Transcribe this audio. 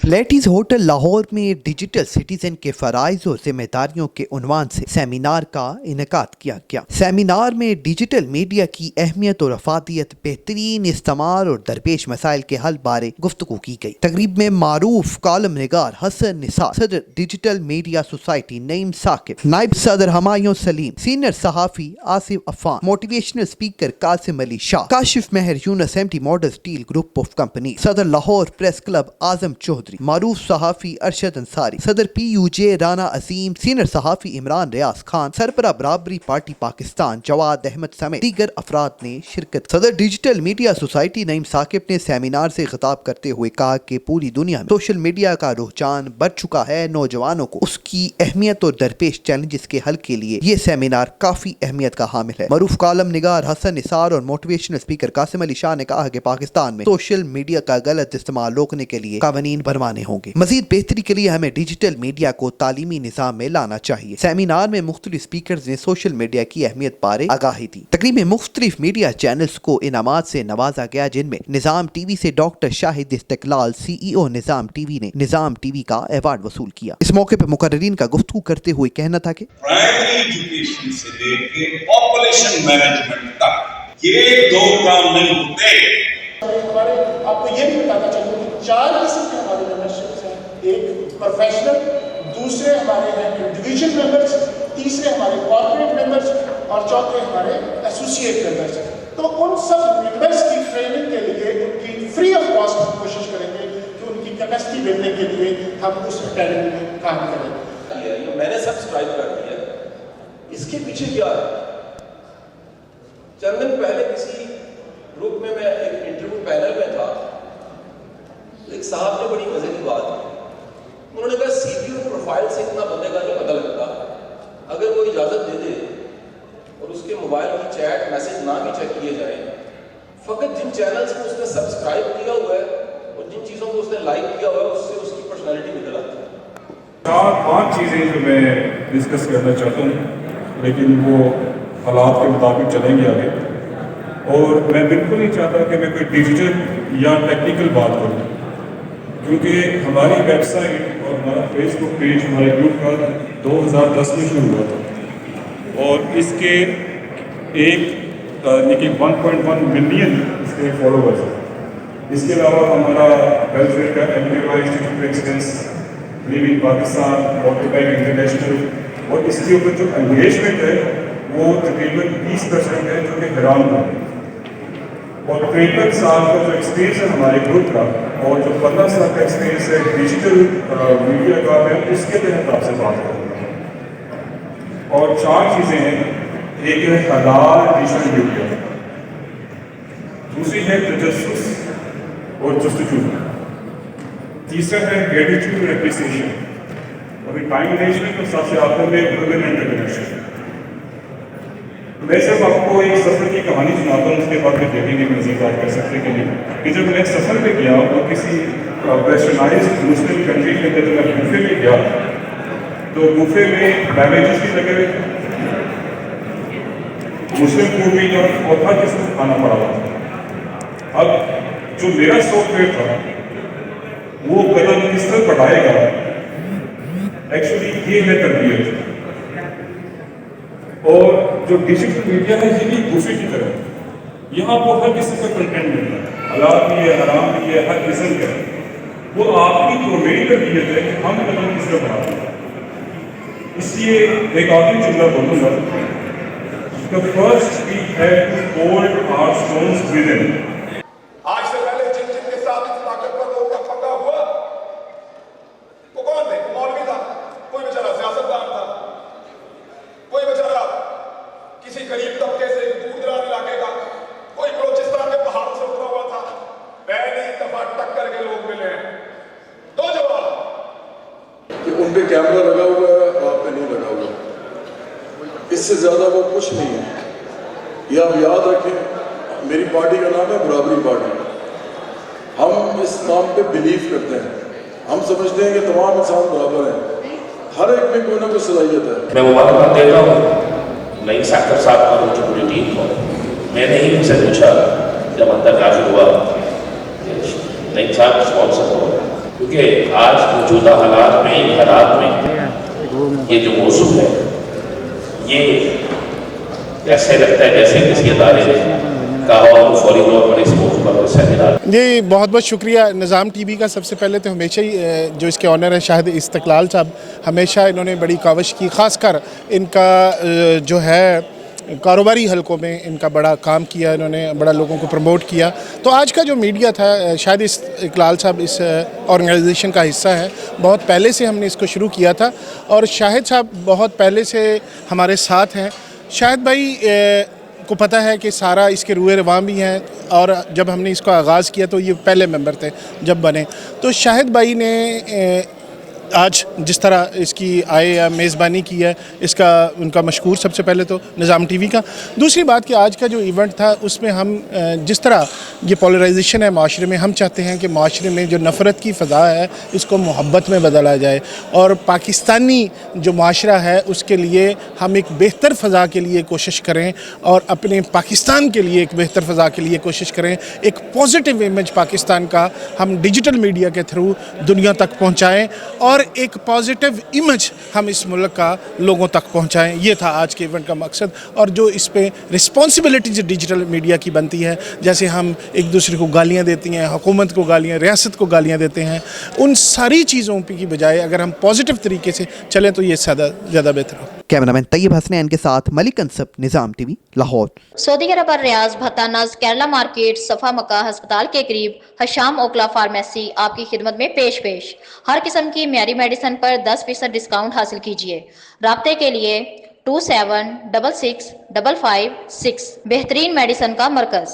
Flatties hotel Lahore में digital citizen के फ़राइज़ और जिम्मेदारियों के उन्वान से सेमिनार का इनेकाद किया गया। सेमिनार में डिजिटल मीडिया की अहमियत और अफादियत, बेहतरीन इस्तेमाल और दरपेश मसाइल के हल बारे गुफ्तगू की गई। तकरीब में मारूफ कालम निगार हसन निसार, सदर digital media society Naeem Saqib, नायब सदर हमायूं सलीम, सीनियर सहाफ़ी Asif Affan, motivational speaker Qasim Ali Shah, Kashif Mehar Younas, MT model steel group of company, सदर लाहौर प्रेस क्लब आजम चौधरी, मारूफ सहाफ़ी अरशद अंसारी, सदर PUJ राना अजीम, सीनियर सहाफ़ी इमरान रियाज खान, सरबरा बराबरी पार्टी पाकिस्तान जवाद अहमद समेत दीगर अफराद ने शिरकत। सदर digital media society Naeem Saqib ने सेमिनार से खिताब करते हुए कहा कि पूरी दुनिया में सोशल मीडिया का रुझान बढ़ चुका है। नौजवानों को उसकी अहमियत और दरपेश चैलेंजेस के हल के लिए ये सेमिनार काफी अहमियत का हामिल है। मारूफ कालम निगार हसन निसार और मोटिवेशनल स्पीकर कासिम अली शाह ने कहा कि पाकिस्तान में सोशल मीडिया का गलत इस्तेमाल रोकने के लिए कानून बनवाने होंगे। मजीद बेहतरी के लिए हमें डिजिटल मीडिया को तालीमी निज़ाम में लाना चाहिए। सेमिनार में मुख्तलिफ स्पीकर्स ने सोशल मीडिया की अहमियत बारे आगाही दी। तकरीब में मुख्तलिफ मीडिया चैनल्स को इनामात से नवाजा गया, जिनमें निज़ाम टीवी से डॉक्टर शाहिद इस्तिकलाल, CEO निज़ाम टीवी ने निज़ाम टीवी का अवार्ड वसूल किया। इस मौके पर मुकर्रीन का गुफ्तगू करते हुए कहना था कि प्राइमरी एजुकेशन से लेके पॉपुलेशन मैनेजमेंट तक ये दो काम नहीं होते। हमारे आपको ये भी बताना चाहूँगा कि 4 किस्म के हमारे मेंबरशिप्स हैं। एक प्रोफेशनल, दूसरे हमारे हैं इंडिविजुअल मेंबर्स, तीसरे हमारे कॉर्पोरेट मेंबर्स और चौथे हमारे एसोसिएट मेंबर्स। तो उन सब मेंबर्स की ट्रेनिंग के लिए उनकी फ्री ऑफ कॉस्ट कोशिश करेंगे कि उनकी कैपेसिटी बिल्डिंग के लिए हम उस अकेडमी में काम करें। मैंने सब्सक्राइब कर दिया, इसके पीछे क्या है? चंद दिन पहले किसी ग्रुप में मैं एक इंटरव्यू पैनल में था, तो एक साहब ने बड़ी मजे की बात की। उन्होंने कहा CPU प्रोफाइल से इतना बंदे का नहीं पता लगता। अगर कोई इजाजत दे दे और उसके मोबाइल की चैट मैसेज ना भी चेक किए जाए, फकत जिन चैनल्स को उसने सब्सक्राइब किया हुआ है और जिन चीज़ों को उसने लाइक किया हुआ है, उससे उसकी पर्सनैलिटी निकल आती है। 4-5 चीज़ें जो मैं डिस्कस करना चाहता हूँ, लेकिन वो हालात के मुताबिक चलेंगे आगे। और मैं बिल्कुल नहीं चाहता कि मैं कोई डिजिटल या टेक्निकल बात करूँ, क्योंकि हमारी वेबसाइट और हमारा फेसबुक पेज हमारे ग्रुप का 2010 में शुरू हुआ था और इसके एक 1.1 मिलियन इसके फॉलोवर्स हैं। इसके अलावा हमारा वेलफेयर का institute of excellence, living Pakistan, world bank international, और इसके ऊपर जो एंगेजमेंट है वो तकरीबन 20% है, जो कि हैरान है। और 53 साल का जो एक्सपीरियंस है हमारे ग्रुप का और जो 15 साल का एक्सपीरियंस है डिजिटल मीडिया का, मैं उसके तहत आपसे बात करूँगा। और 4 चीज़ें हैं। एक है हलाल डिजिटल मीडिया, दूसरी है तजस्सुस और जस्तजू, तीसरा है ग्रेटिट्यूड और एप्रिसिएशन, और टाइम मैनेजमेंट और सबसे आखिर में ह्यूमन इंटरकनेक्शन। मैं सिर्फ आपको एक सफ़र की कहानी सुनाता हूँ, उसके बाद फिर देखेंगे मज़ीद बात कर सकते कि नहीं। कि जब मैं सफ़र पे गया और किसी वेस्टर्नाइज्ड मुस्लिम कंट्री के अंदर मैं गुफे में गया, तो गुफे में बैवेजेस भी लगे हुए थे, मुस्लिम फूड भी और हर किस्म का खाना पड़ा हुआ था। अब जो मेरा सॉफ्टवेयर था वो कदम किस तरह बढ़ाएगा, एक्चुअली ये है तरबियत। और जो डिजिटल मीडिया है ये भी दूसरी की तरह, यहाँ आपको हर किस्म का कंटेंट मिलता है, हलाल भी है, हराम भी है, हर किस्म का। वो आपकी और मेरी तरबियत है कि हम कदम किस तरह बढ़ाते हैं। इसलिए एक आखिरी जुमला बोलूँगा, The first we have to hold our stones within. आज से पहले जिन जिन के साथ इस ताकतवर लोगों का पंगा हुआ, वो कौन थे? मौलवी था, कोई बेचारा सियासतदान था, कोई बेचारा किसी गरीब तबके से दूर दराज इलाके का, कोई बलोचिस्तान के पहाड़ों से उतरा हुआ था। पहली दफा टक्कर के लोग मिले हैं। 2 जवाब कि उन पे कैमरा लगा हुआ है, आप पे नहीं लगा हुआ, इससे ज़्यादा वो कुछ नहीं है। ये आप याद रखें, मेरी पार्टी का नाम है बराबरी पार्टी। हम इस नाम पे बिलीव करते हैं, हम समझते हैं कि तमाम इंसान बराबर हैं, हर एक में कोई ना कोई सलाहियत है। मैं मुबारकबाद देता हूँ नईम साकिब साहब और उनकी पूरी टीम को। मैंने ही उनसे पूछा जब अंदर दाखिल हुआ, नईम साहब स्पॉन्सर हो, کیونکہ آج موجودہ حالات میں ان حالات میں یہ جو موضوع ہے یہ ایسے لگتا ہے جیسے کسی ادارے نے کہا اور فوری طور پر اس موضوع پر سیمینار. جی بہت بہت شکریہ نظام ٹی وی کا. سب سے پہلے تو ہمیشہ ہی جو اس کے آنر ہیں شاہد استقلال صاحب، ہمیشہ انہوں نے بڑی کاوش کی، خاص کر ان کا جو ہے کاروباری حلقوں میں ان کا بڑا کام کیا، انہوں نے بڑا لوگوں کو پروموٹ کیا. تو آج کا جو میڈیا تھا، شاہد استقلال صاحب اس آرگنائزیشن کا حصہ ہے. بہت پہلے سے ہم نے اس کو شروع کیا تھا اور شاہد صاحب بہت پہلے سے ہمارے ساتھ ہیں. شاہد بھائی کو پتہ ہے کہ سارا اس کے روئے رواں بھی ہیں، اور جب ہم نے اس کو آغاز کیا تو یہ پہلے ممبر تھے جب بنے. تو شاہد بھائی نے آج جس طرح اس کی آئے یا میزبانی کی ہے، اس کا ان کا مشکور سب سے پہلے تو نظام ٹی وی کا. دوسری بات کہ آج کا جو ایونٹ تھا اس میں ہم جس طرح یہ پولرائزیشن ہے معاشرے میں، ہم چاہتے ہیں کہ معاشرے میں جو نفرت کی فضا ہے اس کو محبت میں بدلا جائے، اور پاکستانی جو معاشرہ ہے اس کے لیے ہم ایک بہتر فضا کے لیے کوشش کریں، اور اپنے پاکستان کے لیے ایک بہتر فضا کے لیے کوشش کریں. ایک پازیٹیو امیج پاکستان کا ہم ڈیجیٹل میڈیا کے تھرو دنیا تک پہنچائیں، اور ایک پازیٹیو امیج ہم اس ملک کا لوگوں تک پہنچائیں. یہ تھا آج کے ایونٹ کا مقصد. اور جو اس پہ رسپانسبلٹی ڈیجیٹل میڈیا کی بنتی ہے، جیسے ہم ایک دوسرے کو گالیاں دیتی ہیں، حکومت کو گالیاں، ریاست کو گالیاں دیتے ہیں، ان ساری چیزوں کی بجائے اگر ہم پازیٹیو طریقے سے چلیں تو یہ زیادہ بہتر ہو. کیمرامین طیب حسنین کے ساتھ ملک انصب، نظام ٹی وی، لاہور. سعودی عرب اور ریاض بھتہ نز کیرلا مارکیٹ صفا مکہ ہسپتال کے قریب حشام اوکلا فارمیسی آپ کی خدمت میں پیش. ہر قسم کی معیاری میڈیسن پر 10% ڈسکاؤنٹ حاصل کیجیے. رابطے کے لیے 27665556. بہترین میڈیسن کا مرکز.